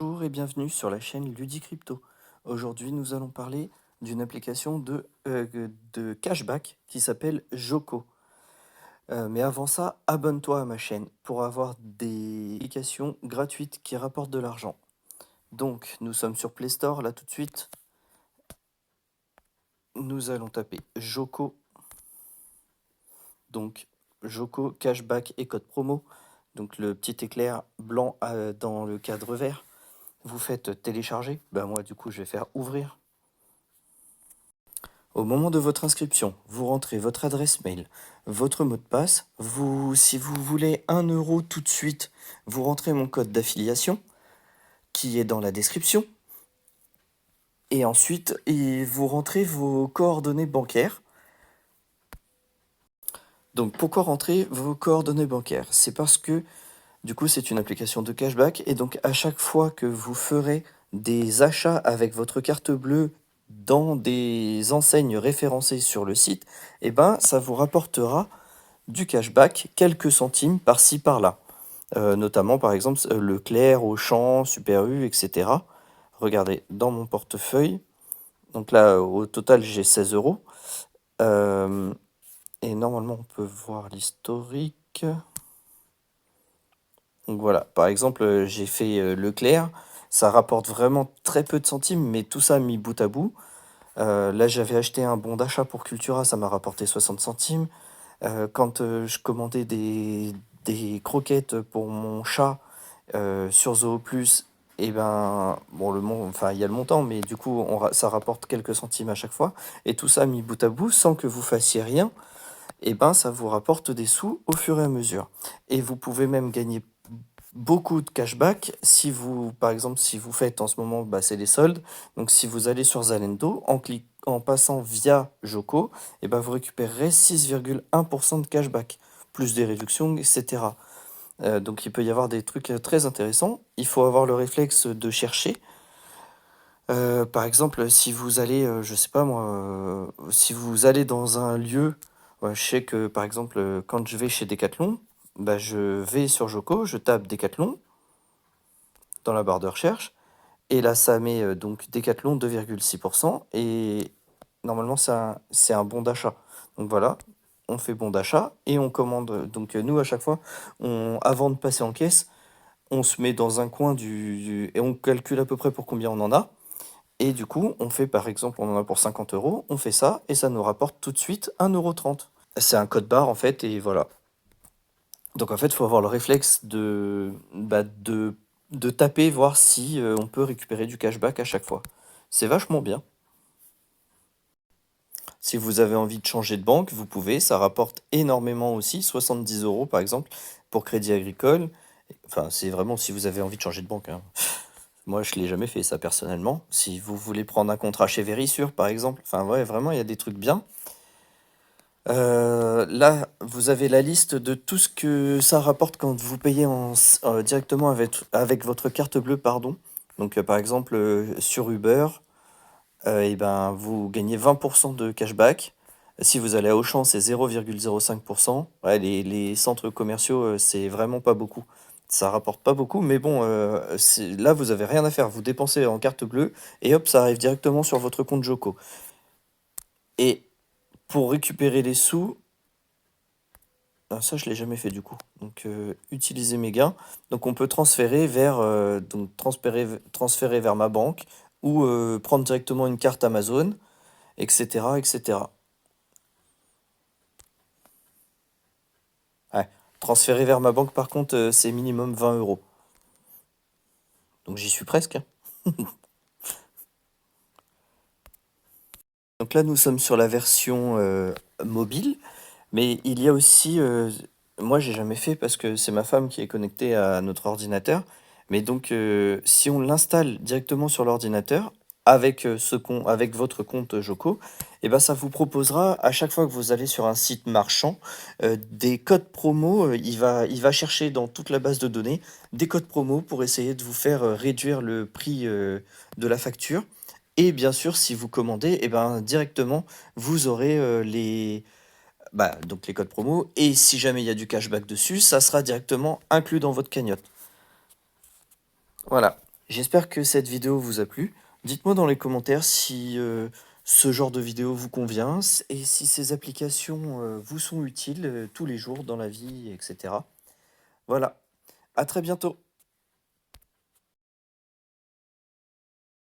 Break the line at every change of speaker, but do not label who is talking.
Bonjour et bienvenue sur la chaîne Ludicrypto. Aujourd'hui, nous allons parler d'une application de cashback qui s'appelle Joko. Mais avant ça, abonne-toi à ma chaîne pour avoir des applications gratuites qui rapportent de l'argent. Donc, nous sommes sur Play Store, là tout de suite. Nous allons taper Joko. Donc, Joko, cashback et code promo. Donc, le petit éclair blanc dans le cadre vert. Vous faites télécharger. Ben moi, du coup, je vais faire ouvrir. Au moment de votre inscription, vous rentrez votre adresse mail, votre mot de passe. Si vous voulez 1 € tout de suite, vous rentrez mon code d'affiliation qui est dans la description. Et ensuite, vous rentrez vos coordonnées bancaires. Donc pourquoi rentrer vos coordonnées bancaires? C'est parce que du coup c'est une application de cashback et donc à chaque fois que vous ferez des achats avec votre carte bleue dans des enseignes référencées sur le site, eh ben ça vous rapportera du cashback, quelques centimes par-ci par-là. Notamment par exemple Leclerc, Auchan, Super U, etc. Regardez, dans mon portefeuille, donc là au total j'ai 16 €. Euh, et normalement on peut voir l'historique. Donc voilà, par exemple j'ai fait Leclerc, ça rapporte vraiment très peu de centimes, mais tout ça mis bout à bout. Là j'avais acheté un bon d'achat pour Cultura, ça m'a rapporté 60 centimes. Quand je commandais des croquettes pour mon chat sur Zooplus, et ben, bon, enfin, il y a le montant, mais du coup, ça rapporte quelques centimes à chaque fois. Et tout ça mis bout à bout, sans que vous fassiez rien, et ben, ça vous rapporte des sous au fur et à mesure. Et vous pouvez même gagner beaucoup de cashback si vous, par exemple, si vous faites en ce moment, bah, c'est les soldes. Donc, si vous allez sur Zalendo, en passant via Joko, et ben, vous récupérerez 6,1% de cashback, plus des réductions, etc. Donc, il peut y avoir des trucs très intéressants. Il faut avoir le réflexe de chercher. Par exemple, si vous allez, je sais pas moi, si vous allez dans un lieu, ouais, je sais que par exemple, quand je vais chez Decathlon, bah, je vais sur Joko, je tape Decathlon dans la barre de recherche. Et là, ça met donc Decathlon 2,6%. Et normalement, c'est un bon d'achat. Donc voilà, on fait bon d'achat et on commande. Donc nous, à chaque fois, avant de passer en caisse, on se met dans un coin et on calcule à peu près pour combien on en a. Et du coup, on fait par exemple, on en a pour 50 €, on fait ça et ça nous rapporte tout de suite 1,30 €. C'est un code barre en fait, et voilà. Donc en fait, il faut avoir le réflexe de taper, voir si on peut récupérer du cashback à chaque fois. C'est vachement bien. Si vous avez envie de changer de banque, vous pouvez, ça rapporte énormément aussi, 70 € par exemple, pour Crédit Agricole. Enfin, c'est vraiment si vous avez envie de changer de banque, hein. Moi, je l'ai jamais fait ça personnellement. Si vous voulez prendre un contrat chez Verisure, par exemple, enfin ouais, vraiment, il y a des trucs bien. Là, vous avez la liste de tout ce que ça rapporte quand vous payez directement avec votre carte bleue, pardon. Donc, par exemple, sur Uber, et ben, vous gagnez 20% de cashback. Si vous allez à Auchan, c'est 0,05%. Ouais, les centres commerciaux, c'est vraiment pas beaucoup. Ça rapporte pas beaucoup, mais bon, là, vous avez rien à faire. Vous dépensez en carte bleue et hop, ça arrive directement sur votre compte Joko. Et pour récupérer les sous, ah, ça, je l'ai jamais fait du coup. Donc, utiliser mes gains. Donc, on peut transférer vers ma banque ou prendre directement une carte Amazon, etc., etc. Ouais. Transférer vers ma banque, par contre, c'est minimum 20 €. Donc, j'y suis presque, hein. Donc là, nous sommes sur la version mobile, mais il y a aussi, moi, j'ai jamais fait parce que c'est ma femme qui est connectée à notre ordinateur. Mais donc, si on l'installe directement sur l'ordinateur avec avec votre compte Joko, et ben, ça vous proposera à chaque fois que vous allez sur un site marchand des codes promo. Il va chercher dans toute la base de données des codes promo pour essayer de vous faire réduire le prix de la facture. Et bien sûr, si vous commandez, et ben, directement, vous aurez donc les codes promo. Et si jamais il y a du cashback dessus, ça sera directement inclus dans votre cagnotte. Voilà. J'espère que cette vidéo vous a plu. Dites-moi dans les commentaires si ce genre de vidéo vous convient et si ces applications vous sont utiles tous les jours dans la vie, etc. Voilà, à très bientôt.